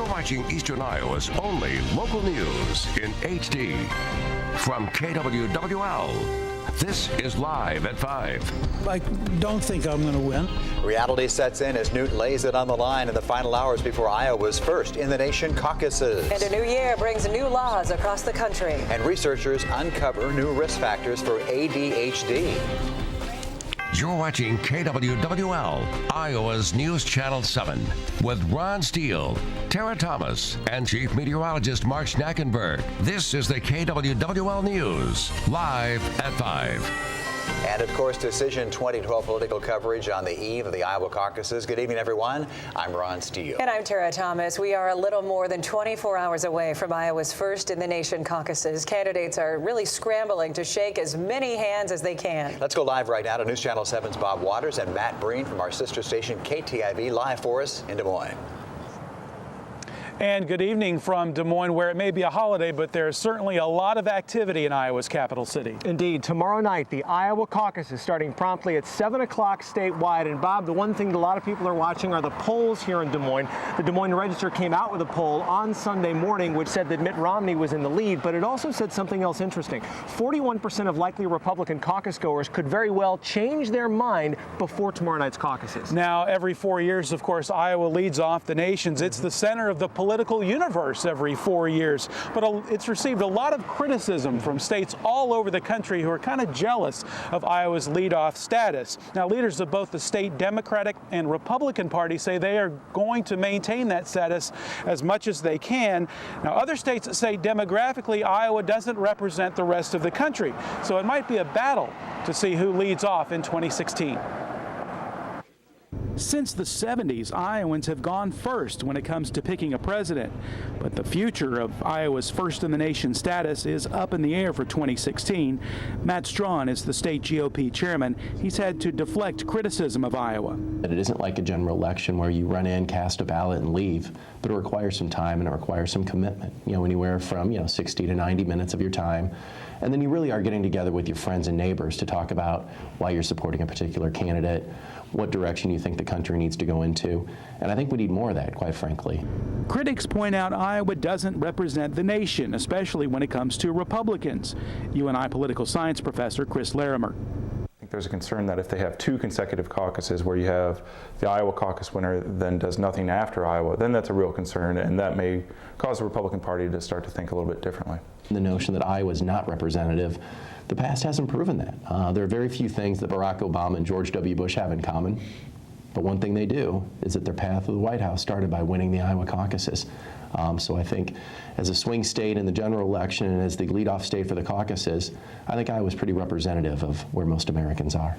You're watching Eastern Iowa's only local news in HD. From KWWL, this is Live at 5. I don't think I'm going to win. Reality sets in as Newt lays it on the line in the final hours before Iowa's first in the nation caucuses. And a new year brings new laws across the country. And researchers uncover new risk factors for ADHD. You're watching KWWL, Iowa's News Channel 7, with Ron Steele, Tara Thomas, and Chief Meteorologist Mark Schnackenberg. This is the KWWL News, live at 5. And, of course, Decision 2012 political coverage on the eve of the Iowa caucuses. Good evening, everyone. I'm Ron Steele. And I'm Tara Thomas. We are a little more than 24 hours away from Iowa's first in the nation caucuses. Candidates are really scrambling to shake as many hands as they can. Let's go live right now to News Channel 7's Bob Waters and Matt Breen from our sister station KTIV, live for us in Des Moines. And good evening from Des Moines, where it may be a holiday, but there's certainly a lot of activity in Iowa's capital city. Indeed. Tomorrow night, the Iowa caucus is starting promptly at 7 o'clock statewide. And Bob, the one thing that a lot of people are watching are the polls here in Des Moines. The Des Moines Register came out with a poll on Sunday morning which said that Mitt Romney was in the lead, but it also said something else interesting. 41% of likely Republican caucus goers could very well change their mind before tomorrow night's caucuses. Now, every 4 years, of course, Iowa leads off the nations. It's the center of the political universe every 4 years, but it's received a lot of criticism from states all over the country who are kind of jealous of Iowa's leadoff status. Now, leaders of both the state Democratic and Republican parties say they are going to maintain that status as much as they can. Now, other states say demographically Iowa doesn't represent the rest of the country, so it might be a battle to see who leads off in 2016. Since the 70s, Iowans have gone first when it comes to picking a president. But the future of Iowa's first in the nation status is up in the air for 2016. Matt Strawn is the state GOP chairman. He's had to deflect criticism of Iowa. It isn't like a general election where you run in, cast a ballot, and leave, but it requires some time and it requires some commitment. Anywhere from 60 to 90 minutes of your time. And then you really are getting together with your friends and neighbors to talk about why you're supporting a particular candidate, what direction you think the country needs to go into. And I think we need more of that, quite frankly. Critics point out Iowa doesn't represent the nation, especially when it comes to Republicans. UNI political science professor Chris Larimer. I think there's a concern that if they have two consecutive caucuses where you have the Iowa caucus winner then does nothing after Iowa, then that's a real concern, and that may cause the Republican Party to start to think a little bit differently. The notion that Iowa is not representative, the past hasn't proven that. There are very few things that Barack Obama and George W. Bush have in common, but one thing they do is that their path to the White House started by winning the Iowa caucuses. So I think as a swing state in the general election and as the leadoff state for the caucuses, I think Iowa's pretty representative of where most Americans are.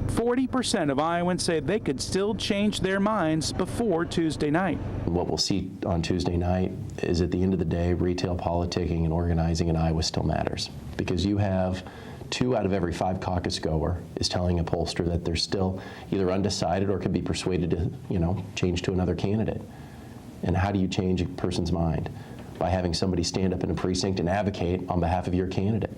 40% of Iowans say they could still change their minds before Tuesday night. What we'll see on Tuesday night is at the end of the day, retail politicking and organizing in Iowa still matters, because you have 2 out of every 5 caucus goer is telling a pollster that they're still either undecided or could be persuaded to, change to another candidate. And how do you change a person's mind? By having somebody stand up in a precinct and advocate on behalf of your candidate.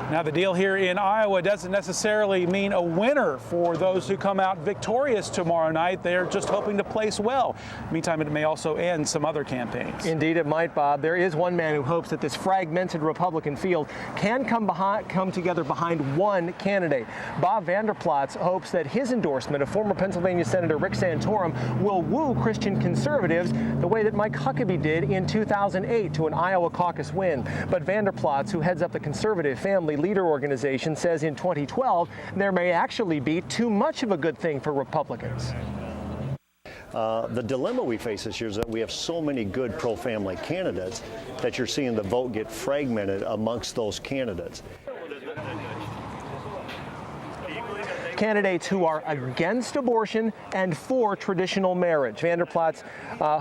Now, the deal here in Iowa doesn't necessarily mean a winner for those who come out victorious tomorrow night. They're just hoping to place well. Meantime, it may also end some other campaigns. Indeed, it might, Bob. There is one man who hopes that this fragmented Republican field can come together behind one candidate. Bob Vanderplaats hopes that his endorsement of former Pennsylvania Senator Rick Santorum will woo Christian conservatives the way that Mike Huckabee did in 2008 to an Iowa caucus win. But Vanderplaats, who heads up the Conservative Family Leader Organization, says in 2012 there may actually be too much of a good thing for Republicans. The dilemma we face this year is that we have so many good pro-family candidates that you're seeing the vote get fragmented amongst those candidates. Candidates who are against abortion and for traditional marriage. Vanderplaats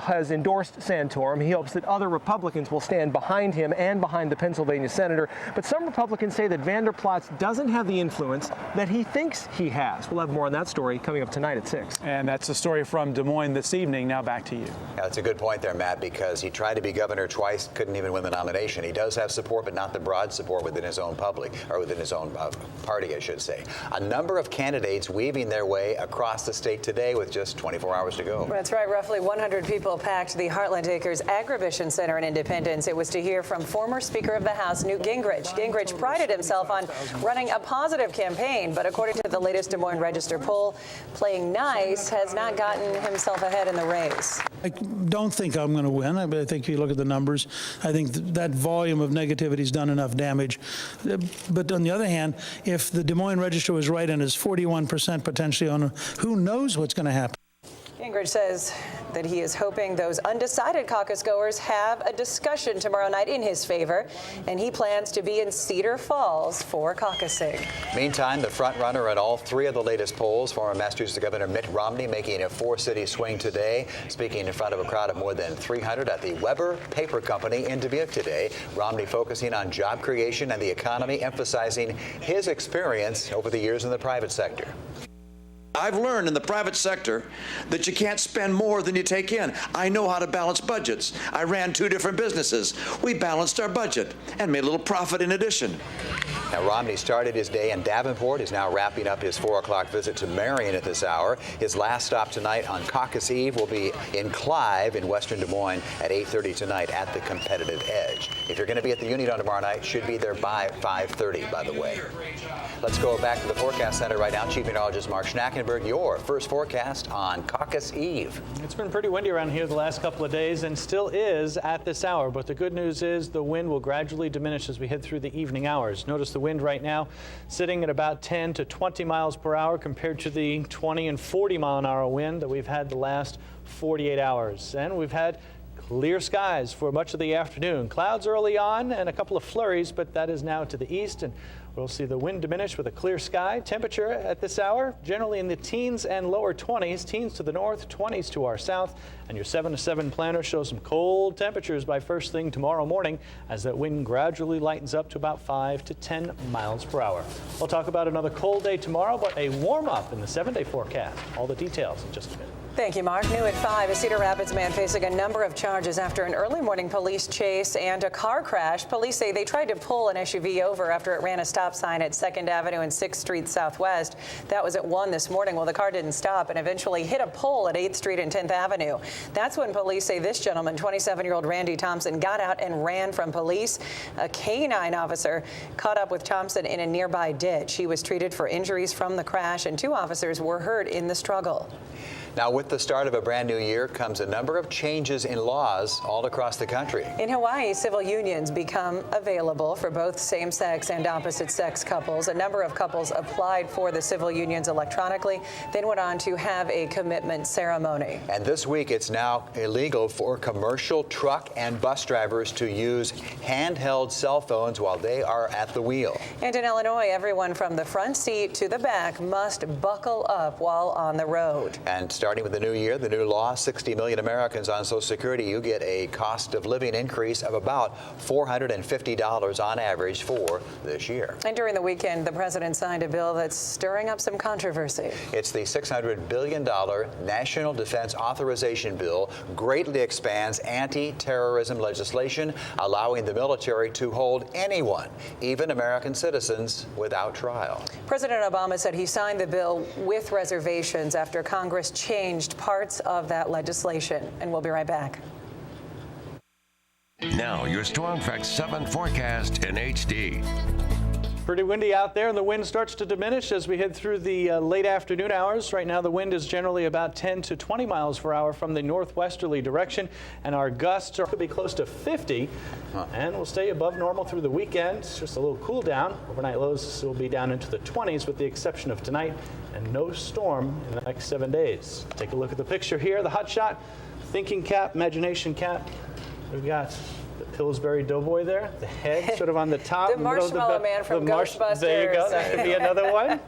has endorsed Santorum. He hopes that other Republicans will stand behind him and behind the Pennsylvania senator. But some Republicans say that Vanderplaats doesn't have the influence that he thinks he has. We'll have more on that story coming up tonight at 6. And that's the story from Des Moines this evening. Now back to you. Yeah, that's a good point there, Matt, because he tried to be governor twice, couldn't even win the nomination. He does have support, but not the broad support within his own public, or within his own party, I should say. A number of candidates candidates weaving their way across the state today with just 24 hours to go. That's right. Roughly 100 people packed the Heartland Acres Agribition Center in Independence. It was to hear from former Speaker of the House Newt Gingrich. Gingrich prided himself on running a positive campaign, but according to the latest Des Moines Register poll, playing nice has not gotten himself ahead in the race. I don't think I'm going to win. I think if you look at the numbers, I think that volume of negativity has done enough damage. But on the other hand, if the Des Moines Register was right and is 41% potentially on, who knows what's going to happen. Gingrich says that he is hoping those undecided caucus goers have a discussion tomorrow night in his favor, and he plans to be in Cedar Falls for caucusing. Meantime, the front runner at all three of the latest polls, former Massachusetts Governor Mitt Romney, making a 4-city swing today, speaking in front of a crowd of more than 300 at the Weber Paper Company in Dubuque today. Romney focusing on job creation and the economy, emphasizing his experience over the years in the private sector. I've learned in the private sector that you can't spend more than you take in. I know how to balance budgets. I ran 2 different businesses. We balanced our budget and made a little profit in addition. Now, Romney started his day in Davenport. He's now wrapping up his 4 o'clock visit to Marion at this hour. His last stop tonight on Caucus Eve will be in Clive in western Des Moines at 8:30 tonight at the Competitive Edge. If you're going to be at the Unidome tomorrow night, should be there by 5:30, by the way. Let's go back to the forecast center right now. Chief Meteorologist Mark Schnackenberg, your first forecast on Caucus Eve. It's been pretty windy around here the last couple of days and still is at this hour. But the good news is the wind will gradually diminish as we head through the evening hours. Notice the wind right now sitting at about 10 to 20 miles per hour compared to the 20 and 40 mile an hour wind that we've had the last 48 hours. And we've had clear skies for much of the afternoon. Clouds early on and a couple of flurries, but that is now to the east, and we'll see the wind diminish with a clear sky. Temperature at this hour generally in the teens and lower 20s, teens to the north, 20s to our south, and your 7 to 7 planner shows some cold temperatures by first thing tomorrow morning as that wind gradually lightens up to about 5 to 10 miles per hour. We'll talk about another cold day tomorrow, but a warm up in the 7-day forecast. All the details in just a minute. Thank you, Mark. New at 5, a Cedar Rapids man facing a number of charges after an early morning police chase and a car crash. Police say they tried to pull an SUV over after it ran a stop sign at 2nd Avenue and 6th Street Southwest. That was at 1 this morning. Well, the car didn't stop and eventually hit a pole at 8th Street and 10th Avenue. That's when police say this gentleman, 27-year-old Randy Thompson, got out and ran from police. A canine officer caught up with Thompson in a nearby ditch. He was treated for injuries from the crash, and 2 officers were hurt in the struggle. Now, with the start of a brand new year comes a number of changes in laws all across the country. In Hawaii, civil unions become available for both same-sex and opposite-sex couples. A number of couples applied for the civil unions electronically, then went on to have a commitment ceremony. And this week, it's now illegal for commercial truck and bus drivers to use handheld cell phones while they are at the wheel. And in Illinois, everyone from the front seat to the back must buckle up while on the road. And starting with the new year, the new law, 60 million Americans on Social Security, you get a cost of living increase of about $450 on average for this year. And during the weekend, the president signed a bill that's stirring up some controversy. It's the $600 billion National Defense Authorization Bill, greatly expands anti-terrorism legislation, allowing the military to hold anyone, even American citizens, without trial. President Obama said he signed the bill with reservations after Congress changed parts of that legislation. And we'll be right back. Now, your Storm Track 7 forecast in HD. Pretty windy out there, and the wind starts to diminish as we head through the late afternoon hours. Right now, the wind is generally about 10 to 20 miles per hour from the northwesterly direction, and our gusts could be close to 50, and will stay above normal through the weekend. It's just a little cool down. Overnight lows will be down into the 20s with the exception of tonight, and no storm in the next 7 days. Take a look at the picture here, the hot shot, thinking cap, imagination cap. We've got the Pillsbury Doughboy there, the head sort of on the top. The Marshmallow Man from Ghostbusters. There you go. That could be another one.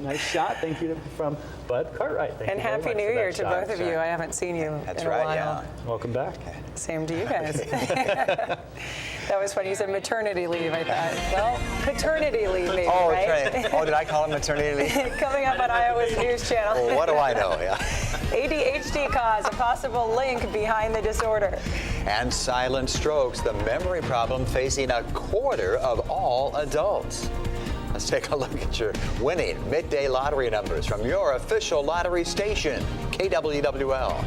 Nice shot. Thank you from Bud Cartwright. Thank and you Happy New Year to both of you. I haven't seen you in a while. Yeah. Welcome back. Same to you guys. That was funny. You said maternity leave, I thought. Well, paternity leave, maybe, right? Oh, did I call it maternity leave? Coming up on Iowa's News Channel. Well, what do I know? Yeah. ADHD cause, a possible link behind the disorder. And silent strokes, the memory problem facing a quarter of all adults. Let's take a look at your winning midday lottery numbers from your official lottery station, KWWL.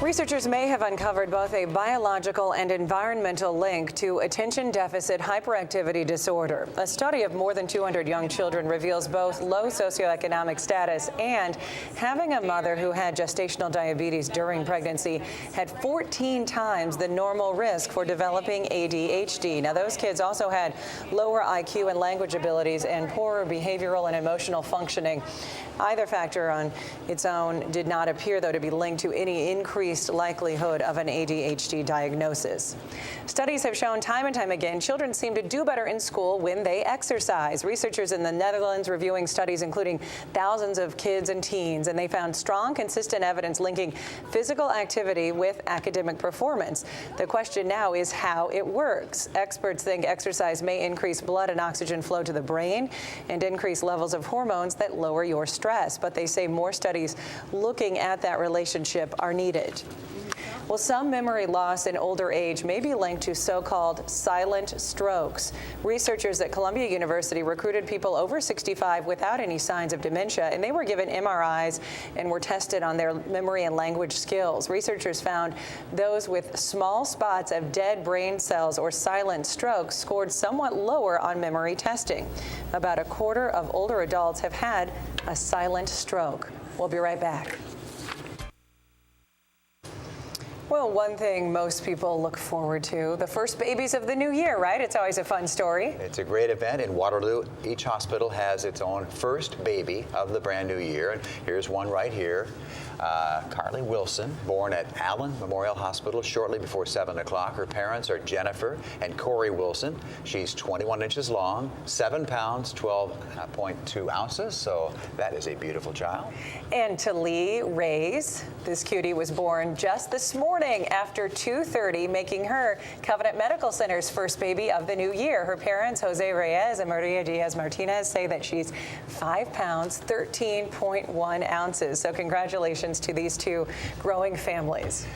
Researchers may have uncovered both a biological and environmental link to attention deficit hyperactivity disorder. A study of more than 200 young children reveals both low socioeconomic status and having a mother who had gestational diabetes during pregnancy had 14 times the normal risk for developing ADHD. Now, those kids also had lower IQ and language abilities and poorer behavioral and emotional functioning. Either factor on its own did not appear, though, to be linked to any increased likelihood of an ADHD diagnosis. Studies have shown time and time again children seem to do better in school when they exercise. Researchers in the Netherlands reviewing studies including thousands of kids and teens, and they found strong, consistent evidence linking physical activity with academic performance. The question now is how it works. Experts think exercise may increase blood and oxygen flow to the brain and increase levels of hormones that lower your stress. But they say more studies looking at that relationship are needed. Well, some memory loss in older age may be linked to so-called silent strokes. Researchers at Columbia University recruited people over 65 without any signs of dementia, and they were given MRIs and were tested on their memory and language skills. Researchers found those with small spots of dead brain cells or silent strokes scored somewhat lower on memory testing. About a quarter of older adults have had a silent stroke. We'll be right back. Well, one thing most people look forward to, the first babies of the new year, right? It's always a fun story. It's a great event in Waterloo. Each hospital has its own first baby of the brand new year. And here's one right here. Carly Wilson, born at Allen Memorial Hospital shortly before 7 o'clock. Her parents are Jennifer and Corey Wilson. She's 21 inches long, 7 pounds, 12.2 ounces. So that is a beautiful child. And Talee Reyes, this cutie was born just this morning after 2:30, making her Covenant Medical Center's first baby of the new year. Her parents, Jose Reyes and Maria Diaz Martinez, say that she's 5 pounds, 13.1 ounces. So congratulations to these two growing families.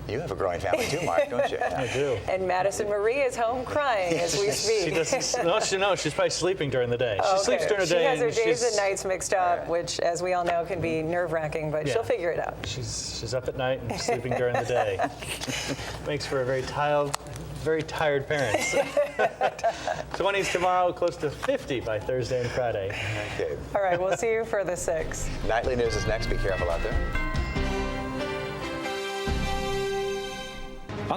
You have a growing family too, Mark, don't you? I do. And Madison Marie is home crying as we speak. She doesn't. No, she's probably sleeping during the day. She sleeps during the day. She has her days and nights mixed up, which, as we all know, can be nerve-wracking, but she'll figure it out. She's up at night and sleeping during the day. Makes for a very tired parents. 20s tomorrow, close to 50 by Thursday and Friday. Okay. All right, we'll see you for the 6. Nightly news is next. Be careful out there.